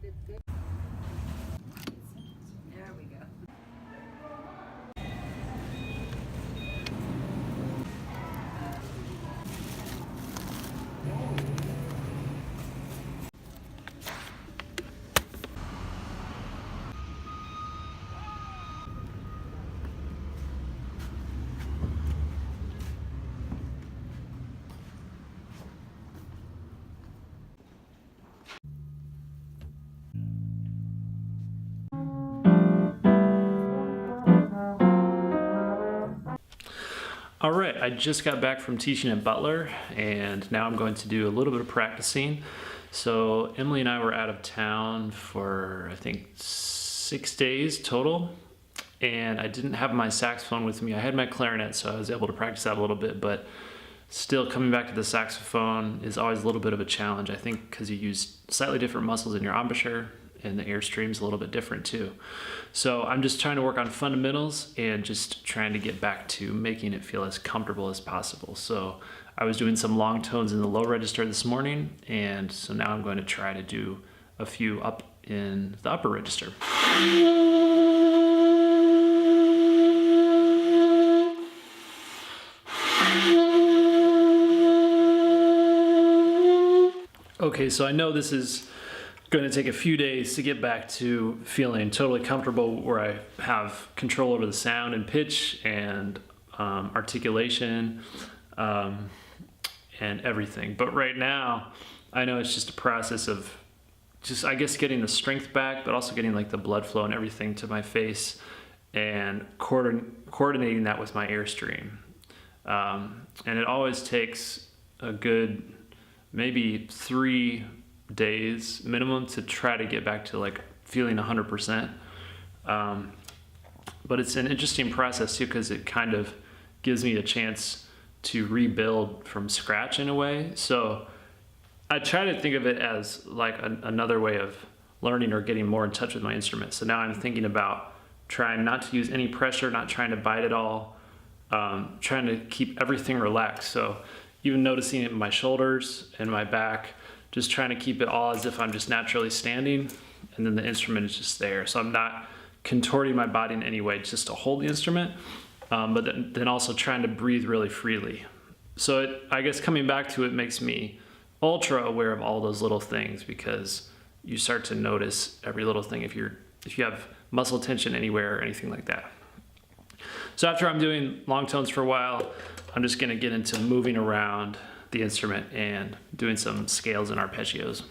did good. There we go. All right, I just got back from teaching at Butler, and now I'm going to do a little bit of practicing. So Emily and I were out of town for, I think, 6 days total, and I didn't have my saxophone with me. I had my clarinet, so I was able to practice that a little bit, but still coming back to the saxophone is always a little bit of a challenge, I think, because you use slightly different muscles in your embouchure, and the airstream's a little bit different too. So I'm just trying to work on fundamentals and just trying to get back to making it feel as comfortable as possible. So I was doing some long tones in the low register this morning, and so now I'm going to try to do a few up in the upper register. Okay, so I know this is going to take a few days to get back to feeling totally comfortable where I have control over the sound and pitch and articulation and everything. But right now, I know it's just a process of just, I guess, getting the strength back, but also getting like the blood flow and everything to my face and coordinating that with my airstream. And it always takes a good maybe 3 days minimum to try to get back to like feeling 100%. But it's an interesting process too, because it kind of gives me a chance to rebuild from scratch in a way. So I try to think of it as like another way of learning or getting more in touch with my instrument. So now I'm thinking about trying not to use any pressure, not trying to bite at all, trying to keep everything relaxed. So even noticing it in my shoulders and my back, just trying to keep it all as if I'm just naturally standing, and then the instrument is just there. So I'm not contorting my body in any way just to hold the instrument, but then also trying to breathe really freely. So I guess coming back to it makes me ultra aware of all those little things, because you start to notice every little thing if you have muscle tension anywhere or anything like that. So after I'm doing long tones for a while, I'm just gonna get into moving around the instrument and doing some scales and arpeggios.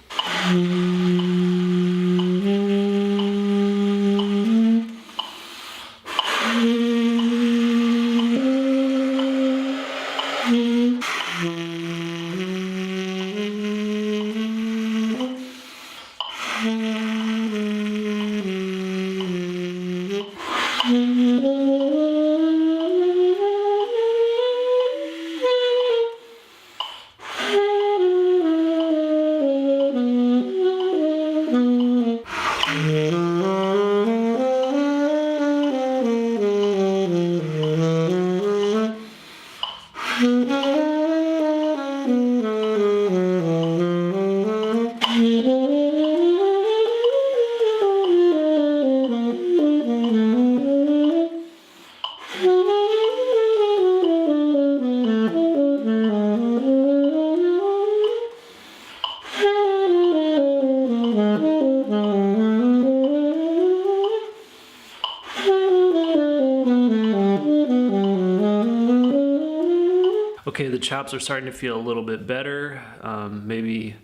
Okay, the chops are starting to feel a little bit better. Maybe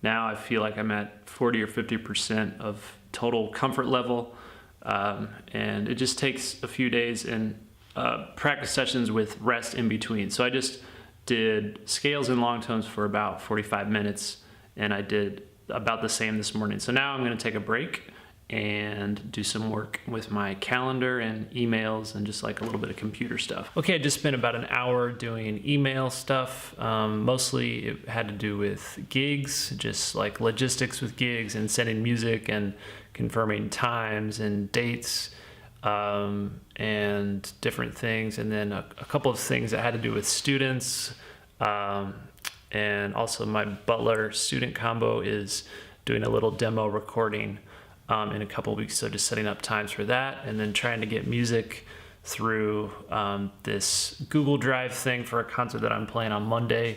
now I feel like I'm at 40 or 50% of total comfort level. And it just takes a few days and practice sessions with rest in between. So I just did scales and long tones for about 45 minutes, and I did about the same this morning. So now I'm gonna take a break and do some work with my calendar and emails and just like a little bit of computer stuff. Okay, I just spent about an hour doing email stuff. Mostly it had to do with gigs, just like logistics with gigs and sending music and confirming times and dates and different things. And then a couple of things that had to do with students. And also my Butler student combo is doing a little demo recording in a couple weeks. So just setting up times for that, and then trying to get music through this Google Drive thing for a concert that I'm playing on Monday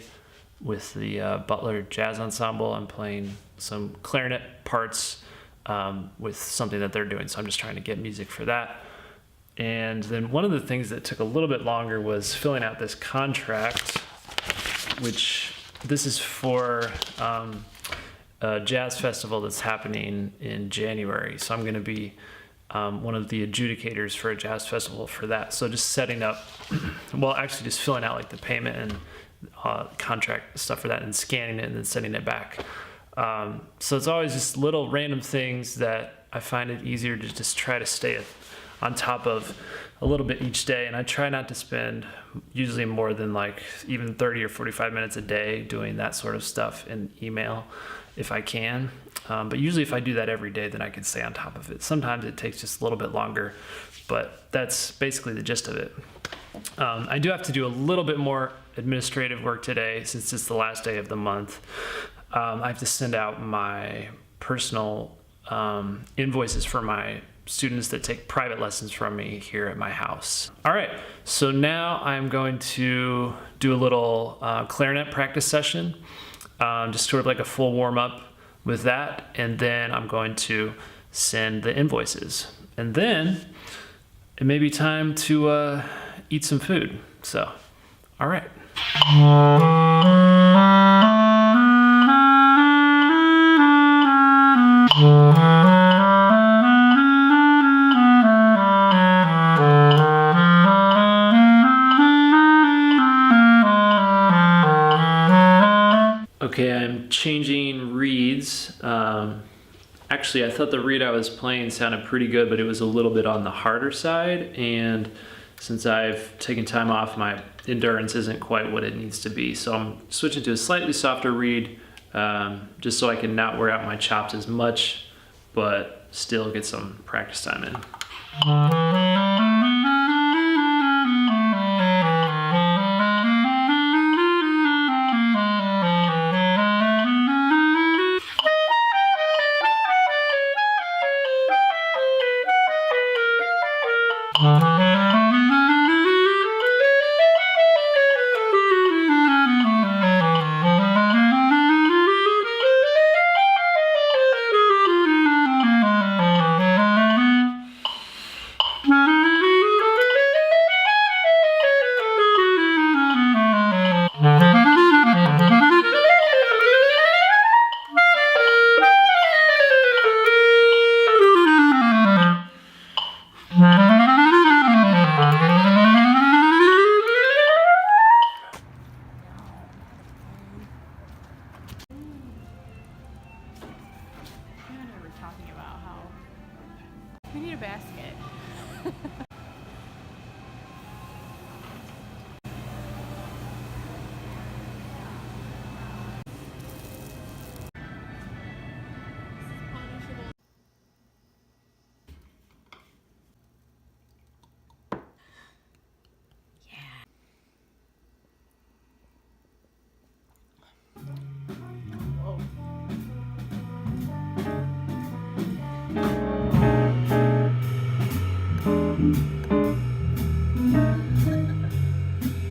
with the Butler Jazz Ensemble. I'm playing some clarinet parts with something that they're doing. So I'm just trying to get music for that. And then one of the things that took a little bit longer was filling out this contract, which this is for a jazz festival that's happening in January. So I'm going to be one of the adjudicators for a jazz festival for that. So just setting up, well, actually just filling out like the payment and contract stuff for that, and scanning it and then sending it back. So it's always just little random things that I find it easier to just try to stay on top of a little bit each day. And I try not to spend usually more than like even 30 or 45 minutes a day doing that sort of stuff in email if I can. But usually if I do that every day, then I can stay on top of it. Sometimes it takes just a little bit longer, but that's basically the gist of it. I do have to do a little bit more administrative work today since it's the last day of the month. I have to send out my personal invoices for my students that take private lessons from me here at my house. All right, so now I'm going to do a little clarinet practice session, just sort of like a full warm up with that, and then I'm going to send the invoices. And then it may be time to eat some food. So, all right. Okay, I'm changing reeds. Actually, I thought the reed I was playing sounded pretty good, but it was a little bit on the harder side. And since I've taken time off, my endurance isn't quite what it needs to be. So I'm switching to a slightly softer reed, just so I can not wear out my chops as much, but still get some practice time in. Talking about how we need a basket.